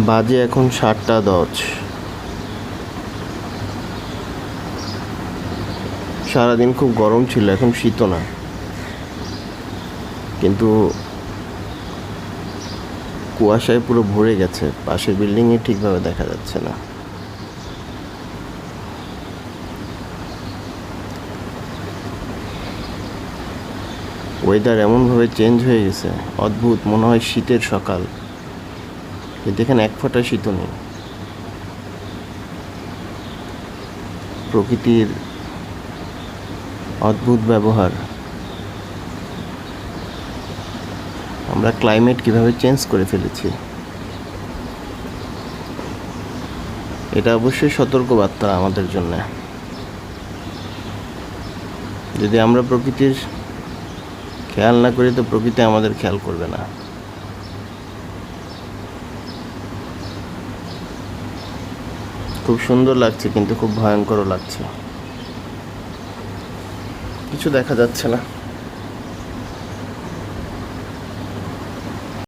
বাজে এখন 7টা 10। সারাদিন খুব গরম ছিল, এখন শীতও না, কিন্তু কুয়াশায় পুরো ভরে গেছে, পাশের বিল্ডিংয়ে ঠিকভাবে দেখা যাচ্ছে না। ওয়েদার এমনভাবে চেঞ্জ হয়ে গেছে, অদ্ভুত, মনে হয় শীতের সকাল, কিন্তু এখানে এক ফোঁটা শীতও নেই। প্রকৃতির অদ্ভুত ব্যবহার। আমরা ক্লাইমেট কিভাবে চেঞ্জ করে ফেলেছি, এটা অবশ্যই সতর্কবার্তা আমাদের জন্য। যদি আমরা প্রকৃতির খেয়াল না করি তো প্রকৃতি আমাদের খেয়াল করবে না। খুব সুন্দর লাগছে, কিন্তু খুব ভয়ঙ্করও লাগছে, কিছু দেখা যাচ্ছে না।